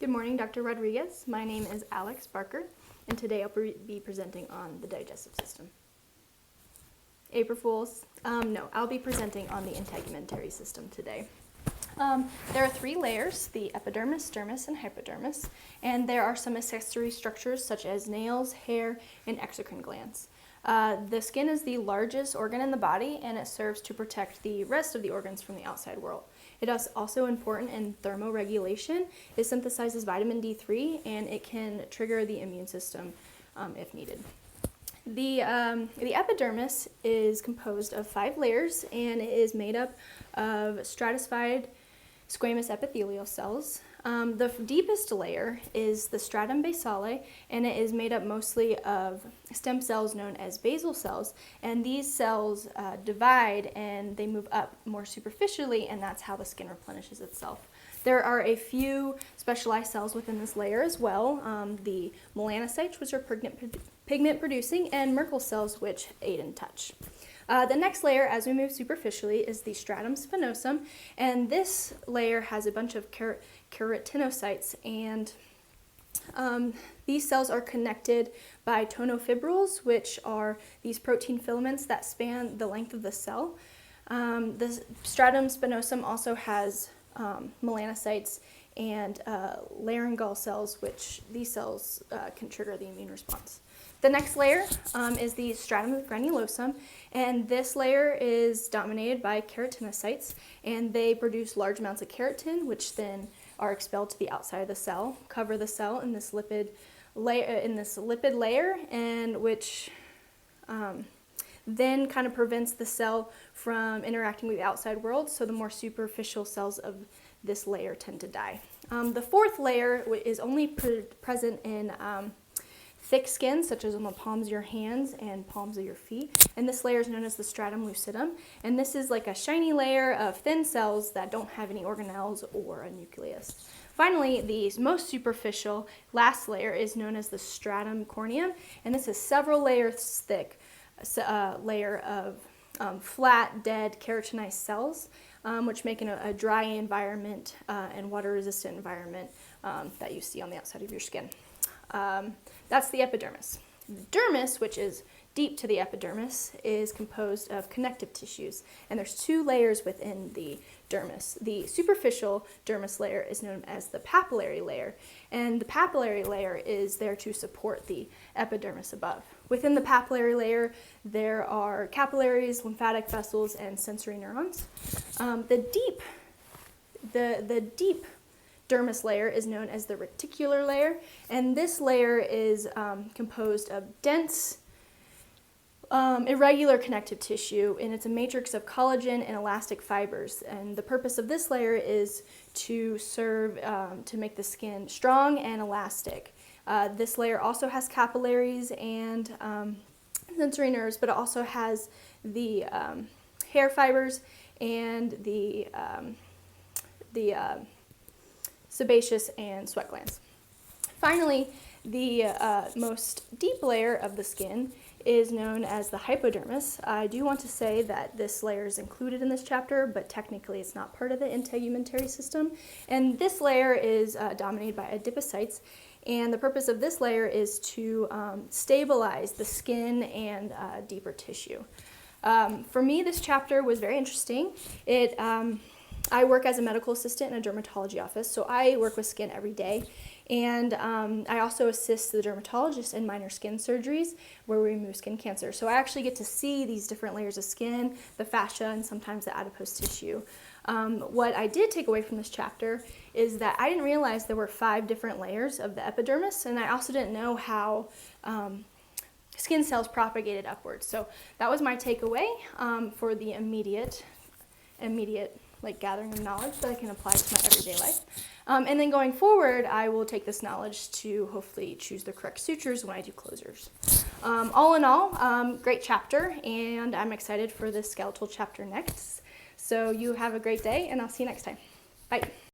Good morning, Dr. Rodriguez. My name is Alex Barker, and today I'll be presenting on the digestive system. April Fools? No, I'll be presenting on the integumentary system today. There are three layers, the epidermis, dermis, and hypodermis, and there are some accessory structures such as nails, hair, and exocrine glands. The skin is the largest organ in the body, and it serves to protect the rest of the organs from the outside world. It is also important in thermoregulation. It synthesizes vitamin D3, and it can trigger the immune system if needed. The epidermis is composed of 5 layers, and it is made up of stratified squamous epithelial cells. The deepest layer is the stratum basale, and it is made up mostly of stem cells known as basal cells, and these cells divide and they move up more superficially, and that's how the skin replenishes itself. There are a few specialized cells within this layer as well, the melanocytes, which are pigment producing, and Merkel cells, which aid in touch. The next layer, as we move superficially, is the stratum spinosum, and this layer has a bunch of keratinocytes, and these cells are connected by tonofibrils, which are these protein filaments that span the length of the cell. The stratum spinosum also has melanocytes and laryngeal cells, which these cells can trigger the immune response. The next layer is the stratum granulosum, and this layer is dominated by keratinocytes, and they produce large amounts of keratin, which then are expelled to the outside of the cell, cover the cell in this lipid layer, and which then kind of prevents the cell from interacting with the outside world, so the more superficial cells of this layer tend to die. The fourth layer is only present in thick skin, such as on the palms of your hands and palms of your feet, and this layer is known as the stratum lucidum, and this is like a shiny layer of thin cells that don't have any organelles or a nucleus. Finally, the most superficial last layer is known as the stratum corneum, and this is several layers thick layer of flat, dead, keratinized cells, which make a dry environment and water-resistant environment that you see on the outside of your skin. That's the epidermis. The dermis, which is deep to the epidermis, is composed of connective tissues, and there's 2 layers within the dermis. The superficial dermis layer is known as the papillary layer, and the papillary layer is there to support the epidermis above. Within the papillary layer, there are capillaries, lymphatic vessels, and sensory neurons. The deep dermis layer is known as the reticular layer, and this layer is composed of dense, irregular connective tissue, and it's a matrix of collagen and elastic fibers, and the purpose of this layer is to serve to make the skin strong and elastic. This layer also has capillaries and sensory nerves, but it also has the hair fibers and the sebaceous and sweat glands. Finally, the most deep layer of the skin is known as the hypodermis. I do want to say that this layer is included in this chapter, but technically it's not part of the integumentary system. And this layer is dominated by adipocytes, and the purpose of this layer is to stabilize the skin and deeper tissue. For me, this chapter was very interesting. I work as a medical assistant in a dermatology office, so I work with skin every day. And I also assist the dermatologist in minor skin surgeries where we remove skin cancer. So I actually get to see these different layers of skin, the fascia, and sometimes the adipose tissue. What I did take away from this chapter is that I didn't realize there were 5 different layers of the epidermis, and I also didn't know how skin cells propagated upwards. So that was my takeaway for the immediate gathering of knowledge that I can apply to my everyday life. And then going forward, I will take this knowledge to hopefully choose the correct sutures when I do closures. All in all, great chapter, and I'm excited for the skeletal chapter next. So you have a great day, and I'll see you next time. Bye.